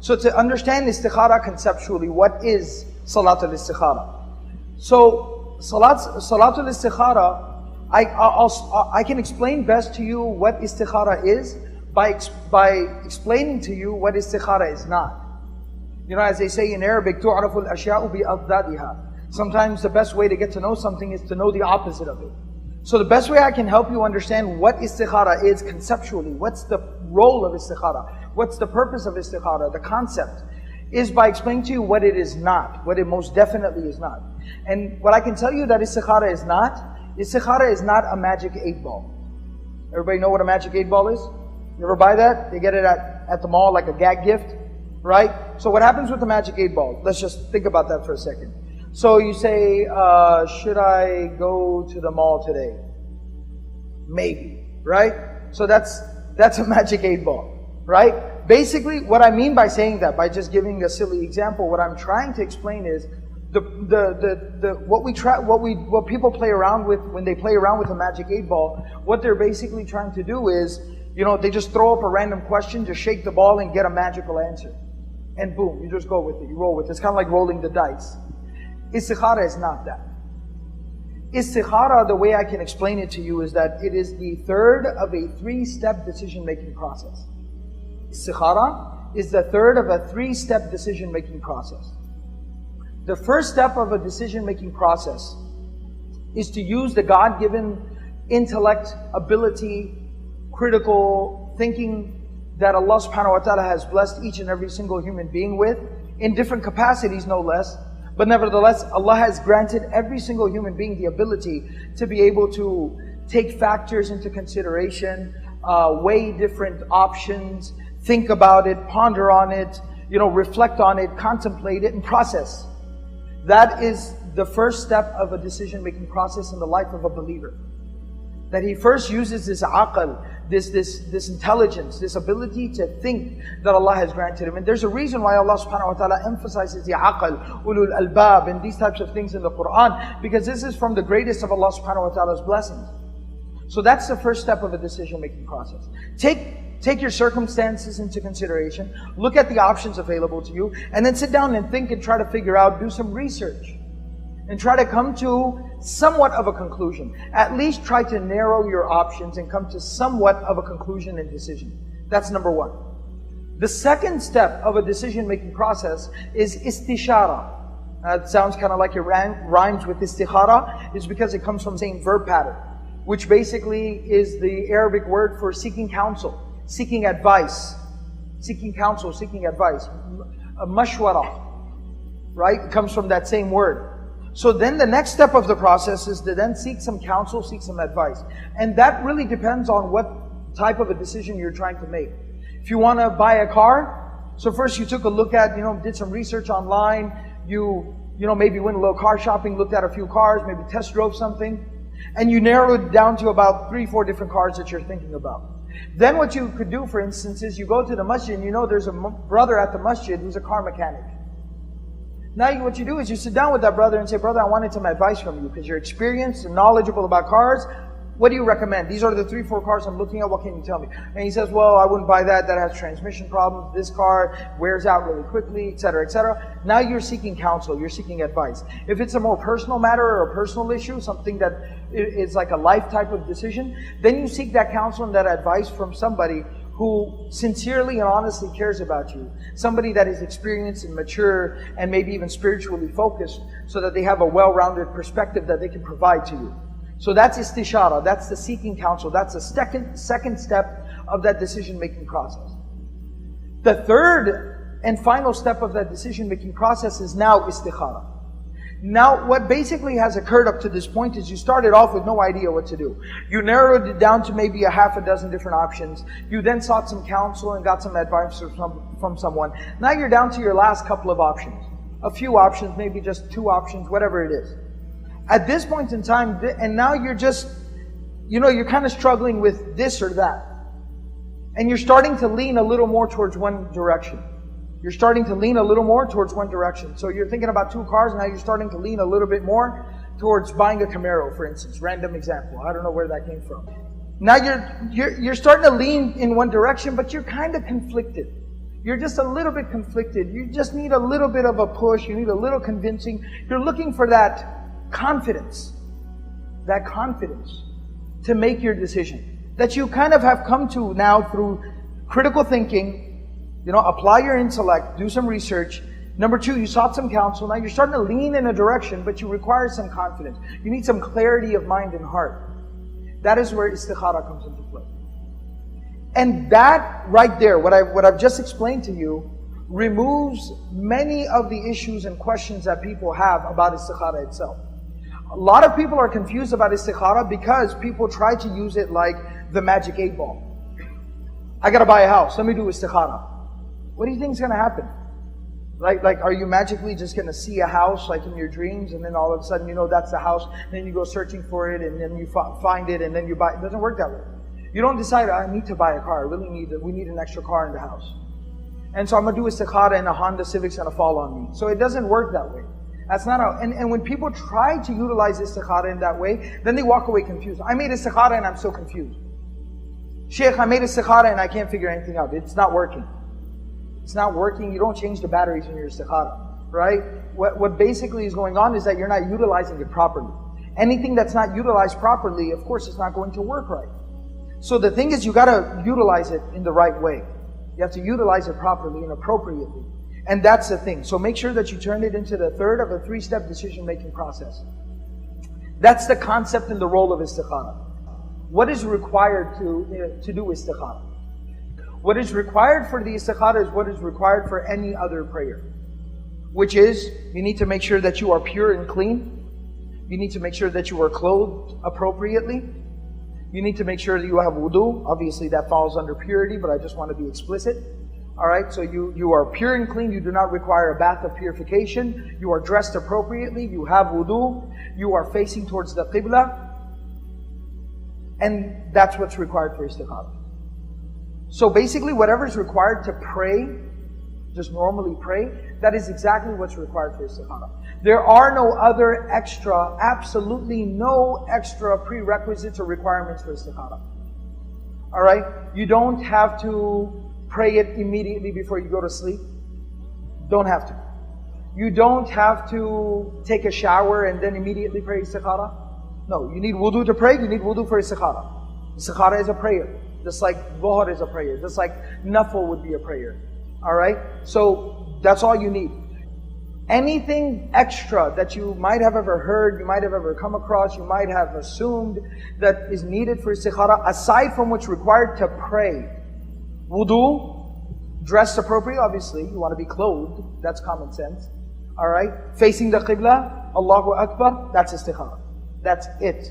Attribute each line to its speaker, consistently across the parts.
Speaker 1: So to understand istikhara conceptually, what is Salatul Istikhara? So Salatul Istikhara, I can explain best to you what istikhara is by explaining to you what istikhara is not. You know, as they say in Arabic, تُعْرَفُ الْأَشْيَاءُ بِأَضْدَادِهَا. Sometimes the best way to get to know something is to know the opposite of it. So the best way I can help you understand what istikhara is conceptually, what's the role of istikhara, what's the purpose of istikhara, the concept, is by explaining to you what it is not, what it most definitely is not. And what I can tell you that istikhara is not a magic 8-ball. Everybody know what a magic 8-ball is? You ever buy that? They get it at the mall like a gag gift, right? So what happens with the magic 8-ball? Let's just think about that for a second. So you say, should I go to the mall today? Maybe, right? So that's a magic 8-ball, right? Basically, what I mean by saying that, by just giving a silly example, what I'm trying to explain is what people play around with when they play around with a magic 8-ball. What they're basically trying to do is, you know, they just throw up a random question, just shake the ball and get a magical answer, and boom, you just go with it, you roll with it. It's kind of like rolling the dice. Istikhara is not that. Istikhara, the way I can explain it to you, is that it is the third of a 3-step decision-making process. Istikhara is the third of a 3-step decision-making process. The first step of a decision-making process is to use the God-given intellect, ability, critical thinking that Allah subhanahu wa ta'ala has blessed each and every single human being with, in different capacities no less. But nevertheless, Allah has granted every single human being the ability to be able to take factors into consideration, weigh different options, think about it, ponder on it, you know, reflect on it, contemplate it, and process. That is the first step of a decision-making process in the life of a believer. That he first uses this aql, this intelligence, this ability to think that Allah has granted him. And there's a reason why Allah subhanahu wa ta'ala emphasizes the aql, ulul albab, and these types of things in the Quran, because this is from the greatest of Allah subhanahu wa ta'ala's blessings. So that's the first step of a decision-making process. Take your circumstances into consideration, look at the options available to you, and then sit down and think and try to figure out, do some research, and try to come to somewhat of a conclusion. At least try to narrow your options and come to somewhat of a conclusion and decision. That's number one. The second step of a decision-making process is istishara. It sounds kind of like it rhymes with istikhara. It's because it comes from the same verb pattern, which basically is the Arabic word for seeking counsel, seeking advice. Seeking counsel, seeking advice. Mashwara, right? It comes from that same word. So then the next step of the process is to then seek some counsel, seek some advice. And that really depends on what type of a decision you're trying to make. If you want to buy a car, so first you took a look at, did some research online, maybe went a little car shopping, looked at a few cars, maybe test drove something, and you narrowed it down to about 3-4 different cars that you're thinking about. Then what you could do, for instance, is you go to the masjid and there's a brother at the masjid who's a car mechanic. Now what you do is you sit down with that brother and say, brother, I wanted some advice from you because you're experienced and knowledgeable about cars. What do you recommend? These are the 3-4 cars I'm looking at. What can you tell me? And he says, well, I wouldn't buy that. That has transmission problems. This car wears out really quickly, etc., etc. Now you're seeking counsel. You're seeking advice. If it's a more personal matter or a personal issue, something that is like a life type of decision, then you seek that counsel and that advice from somebody who sincerely and honestly cares about you. Somebody that is experienced and mature and maybe even spiritually focused, so that they have a well-rounded perspective that they can provide to you. So that's istishara, that's the seeking counsel, that's the second step of that decision-making process. The third and final step of that decision-making process is now istikhara. Now, what basically has occurred up to this point is you started off with no idea what to do. You narrowed it down to maybe a half a dozen different options. You then sought some counsel and got some advice from someone. Now you're down to your last couple of options. A few options, maybe just 2 options, whatever it is. At this point in time, and now you're just, you're kind of struggling with this or that. And you're starting to lean a little more towards one direction. You're starting to lean a little more towards one direction. So you're thinking about 2 cars, now you're starting to lean a little bit more towards buying a Camaro, for instance. Random example. I don't know where that came from. Now you're starting to lean in one direction, but you're kind of conflicted. You're just a little bit conflicted. You just need a little bit of a push. You need a little convincing. You're looking for that confidence to make your decision. That you kind of have come to now through critical thinking, apply your intellect, do some research. Number two, you sought some counsel. Now you're starting to lean in a direction, but you require some confidence. You need some clarity of mind and heart. That is where istikhara comes into play. And that right there, what I've just explained to you, removes many of the issues and questions that people have about istikhara itself. A lot of people are confused about istikhara because people try to use it like the magic 8-ball. I gotta buy a house, let me do istikhara. What do you think is gonna happen? Like, are you magically just gonna see a house like in your dreams, and then all of a sudden that's the house, and then you go searching for it, and then you find it, and then you buy it? It doesn't work that way. You don't decide, I need to buy a car, we need an extra car in the house. And so I'm gonna do istikhara and a Honda Civic's gonna fall on me. So it doesn't work that way. That's not how, and when people try to utilize istikhara in that way, then they walk away confused. I made istikhara and I'm so confused. Sheikh, I made istikhara and I can't figure anything out. It's not working. It's not working. You don't change the batteries in your istikhara, right? What basically is going on is that you're not utilizing it properly. Anything that's not utilized properly, of course, is not going to work right. So the thing is, you gotta utilize it in the right way. You have to utilize it properly and appropriately. And that's the thing. So make sure that you turn it into the third of a 3-step decision-making process. That's the concept and the role of istikhara. What is required to do istikhara? What is required for the istikhara is what is required for any other prayer. Which is, you need to make sure that you are pure and clean. You need to make sure that you are clothed appropriately. You need to make sure that you have wudu. Obviously that falls under purity, but I just want to be explicit. Alright, so you are pure and clean. You do not require a bath of purification. You are dressed appropriately. You have wudu. You are facing towards the qibla. And that's what's required for istikhara. So basically whatever is required to pray, just normally pray, that is exactly what's required for istikhara. There are no other extra, absolutely no extra prerequisites or requirements for istikhara. Alright? You don't have to pray it immediately before you go to sleep. Don't have to. You don't have to take a shower and then immediately pray istikhara. No, you need wudu to pray, you need wudu for istikhara. Istikhara is a prayer. Just like dhuhr is a prayer. Just like nafil would be a prayer. Alright? So that's all you need. Anything extra that you might have ever heard, you might have ever come across, you might have assumed that is needed for istikhara, aside from what's required to pray. Wudu, dressed appropriately, obviously, you want to be clothed, that's common sense. Alright? Facing the qibla, Allahu Akbar, that's istikhara. That's it.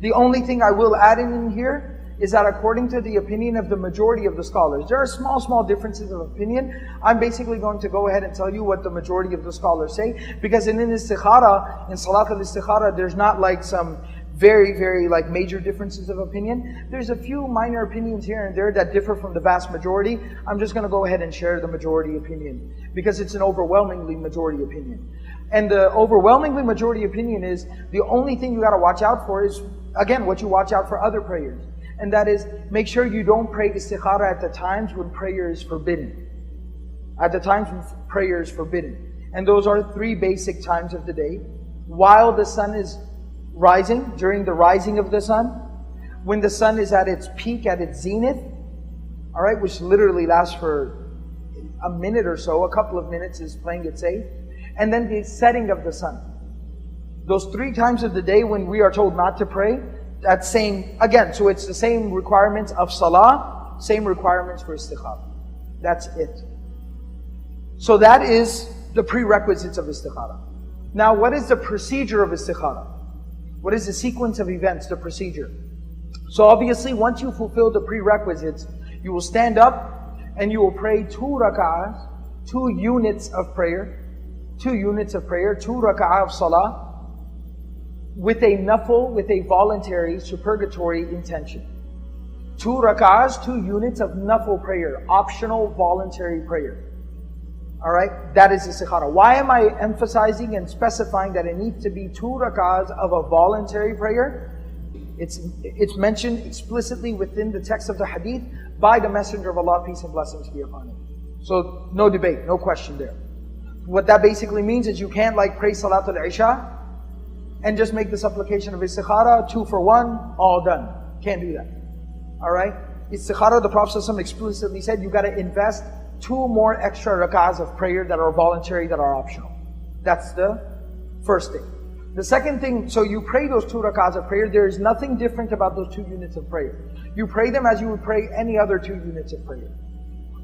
Speaker 1: The only thing I will add in here is that according to the opinion of the majority of the scholars, there are small differences of opinion. I'm basically going to go ahead and tell you what the majority of the scholars say, because in istikhara, in salat al-istikhara, there's not like some very like major differences of opinion. There's a few minor opinions here and there that differ from the vast majority. I'm just going to go ahead and share the majority opinion, because it's an overwhelmingly majority opinion. And the overwhelmingly majority opinion is, the only thing you got to watch out for is, again, what you watch out for other prayers. And that is, make sure you don't pray istikhara at the times when prayer is forbidden. At the times when prayer is forbidden. And those are 3 basic times of the day. While the sun is rising, during the rising of the sun, when the sun is at its peak, at its zenith, alright, which literally lasts for a minute or so, a couple of minutes is playing it safe, and then the setting of the sun. Those 3 times of the day when we are told not to pray, that same, again, so it's the same requirements of salah, same requirements for istikhara. That's it. So that is the prerequisites of istikhara. Now, what is the procedure of istikhara? What is the sequence of events, the procedure? So obviously, once you fulfill the prerequisites, you will stand up and you will pray 2 rak'ahs, 2 units of prayer, 2 units of prayer, 2 rak'ah of salah, with a nafil, with a voluntary, supererogatory intention. 2 rak'ahs, 2 units of nafil prayer, optional, voluntary prayer. Alright, that is istikhara. Why am I emphasizing and specifying that it needs to be 2 rak'ahs of a voluntary prayer? It's mentioned explicitly within the text of the hadith by the Messenger of Allah, peace and blessings be upon him. So no debate, no question there. What that basically means is you can't like pray Salatul Isha and just make the supplication of Istikhara, 2 for 1, all done. Can't do that. Alright? Istikhara, the Prophet ﷺ explicitly said you got to invest 2 more extra rak'ahs of prayer that are voluntary, that are optional. That's the first thing. The second thing, so you pray those 2 rak'ahs of prayer. There is nothing different about those 2 units of prayer. You pray them as you would pray any other 2 units of prayer.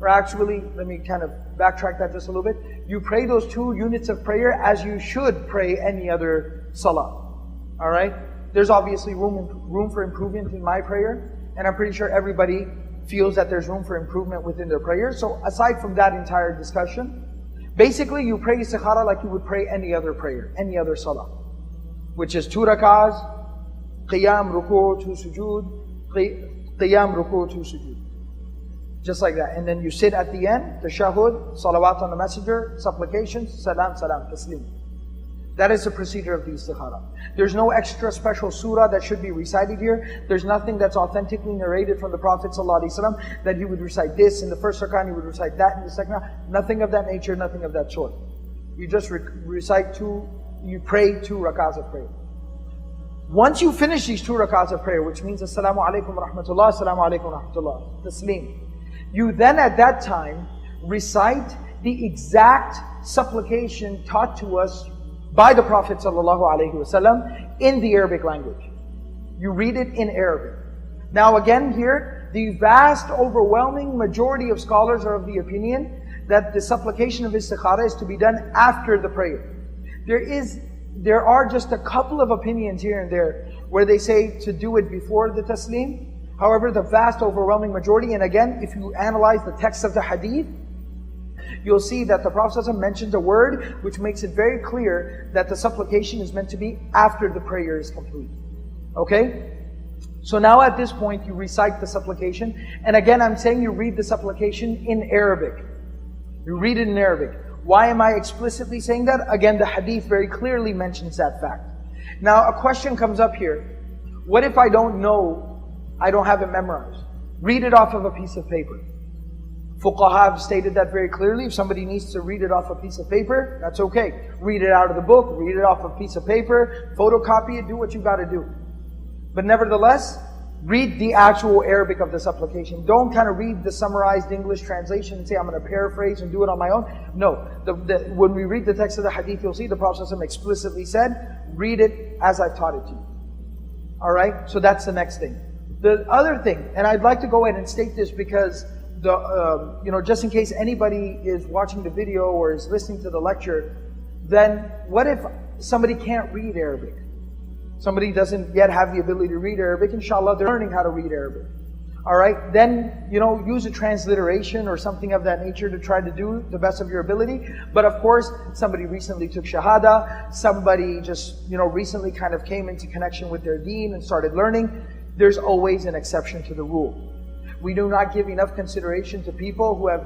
Speaker 1: Or actually, let me kind of backtrack that just a little bit. You pray those 2 units of prayer as you should pray any other salah. Alright? There's obviously room for improvement in my prayer. And I'm pretty sure everybody feels that there's room for improvement within their prayer. So aside from that entire discussion, basically you pray Istikhara like you would pray any other prayer, any other salah. Which is 2 rak'ahs, qiyam, ruku', 2 sujood, qiyam, ruku', 2 sujood. Just like that. And then you sit at the end, tashahhud, salawat on the messenger, supplications, salam, salam, taslim. That is the procedure of the Istikhara. There's no extra special surah that should be recited here. There's nothing that's authentically narrated from the Prophet ﷺ that he would recite this in the first rak'ah and he would recite that in the second rak'ah. Nothing of that nature, nothing of that sort. You just recite you pray 2 rak'ahs of prayer. Once you finish these 2 rak'ahs of prayer, which means Assalamu alaikum wa rahmatullah, Assalamu alaikum wa rahmatullah, taslim. You then at that time recite the exact supplication taught to us by the Prophet ﷺ in the Arabic language. You read it in Arabic. Now again here, the vast overwhelming majority of scholars are of the opinion that the supplication of Istikhara is to be done after the prayer. There are just a couple of opinions here and there where they say to do it before the taslim. However, the vast overwhelming majority, and again, if you analyze the text of the hadith, you'll see that the Prophet ﷺ mentions a word which makes it very clear that the supplication is meant to be after the prayer is complete. Okay? So now at this point, you recite the supplication. And again, I'm saying you read the supplication in Arabic. You read it in Arabic. Why am I explicitly saying that? Again, the hadith very clearly mentions that fact. Now, a question comes up here. What if I don't know, I don't have it memorized? Read it off of a piece of paper. Fuqaha have stated that very clearly. If somebody needs to read it off a piece of paper, that's okay. Read it out of the book, read it off a piece of paper, photocopy it, do what you got to do. But nevertheless, read the actual Arabic of the supplication. Don't kind of read the summarized English translation and say, I'm going to paraphrase and do it on my own. No. When we read the text of the hadith, you'll see the Prophet ﷺ explicitly said, read it as I've taught it to you. Alright? So that's the next thing. The other thing, and I'd like to go ahead and state this because just in case anybody is watching the video or is listening to the lecture, then what if somebody can't read Arabic? Somebody doesn't yet have the ability to read Arabic. Inshallah, they're learning how to read Arabic. Alright, then, use a transliteration or something of that nature to try to do the best of your ability. But of course, somebody recently took Shahada, somebody just, recently kind of came into connection with their deen and started learning. There's always an exception to the rule. We do not give enough consideration to people who have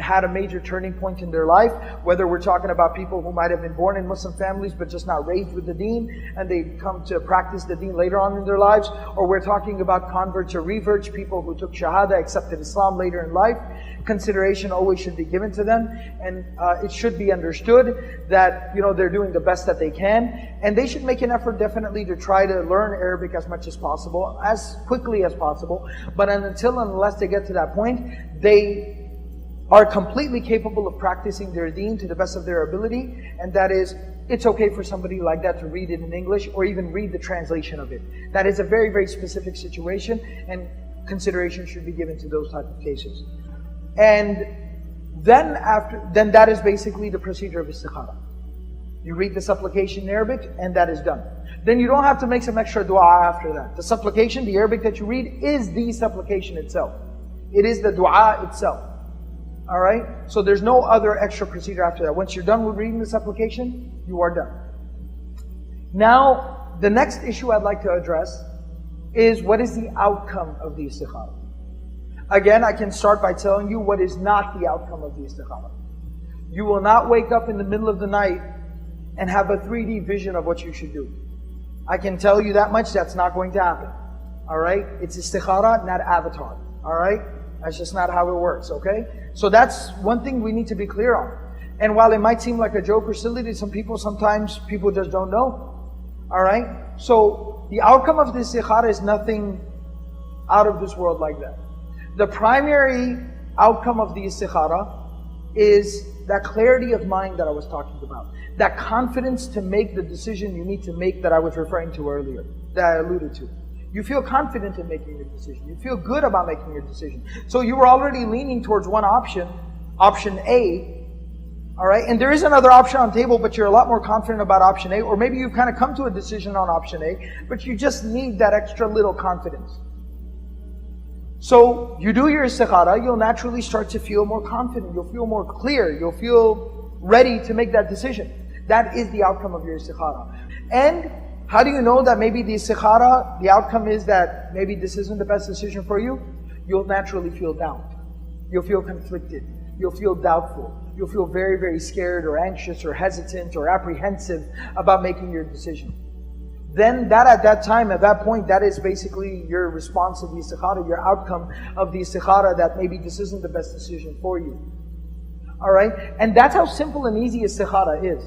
Speaker 1: had a major turning point in their life, whether we're talking about people who might have been born in Muslim families but just not raised with the deen and they come to practice the deen later on in their lives, or we're talking about converts or reverts, people who took Shahada, accepted Islam later in life. Consideration always should be given to them, and it should be understood that they're doing the best that they can, and they should make an effort definitely to try to learn Arabic as much as possible, as quickly as possible. But until and unless they get to that point, they are completely capable of practicing their deen to the best of their ability, and that is, it's okay for somebody like that to read it in English or even read the translation of it. That is a very, very specific situation, and consideration should be given to those type of cases. And then that is basically the procedure of Istikhara. You read the supplication in Arabic, and that is done. Then you don't have to make some extra dua after that. The supplication, the Arabic that you read, is the supplication itself. It is the dua itself. Alright? So there's no other extra procedure after that. Once you're done with reading the supplication, you are done. Now, the next issue I'd like to address is what is the outcome of the Istikhara? Again, I can start by telling you what is not the outcome of the Istikhara. You will not wake up in the middle of the night and have a 3D vision of what you should do. I can tell you that much, that's not going to happen. Alright? It's Istikhara, not avatar. Alright? That's just not how it works, okay? So that's one thing we need to be clear on. And while it might seem like a joke or silly to some people, sometimes people just don't know. Alright? So the outcome of the istikhara is nothing out of this world like that. The primary outcome of the istikhara is that clarity of mind that I was talking about. That confidence to make the decision you need to make that I was referring to earlier, that I alluded to. You feel confident in making your decision. You feel good about making your decision. So you were already leaning towards one option, option A, alright? And there is another option on the table, but you're a lot more confident about option A, or maybe you've kind of come to a decision on option A, but you just need that extra little confidence. So you do your istikhara, you'll naturally start to feel more confident, you'll feel more clear, you'll feel ready to make that decision. That is the outcome of your istikhara. And how do you know that maybe the istikhara, the outcome is that maybe this isn't the best decision for you? You'll naturally feel doubt. You'll feel conflicted. You'll feel doubtful. You'll feel very, very scared or anxious or hesitant or apprehensive about making your decision. Then at that point, that is basically your response to the istikhara, your outcome of the istikhara, that maybe this isn't the best decision for you. Alright? And that's how simple and easy istikhara is.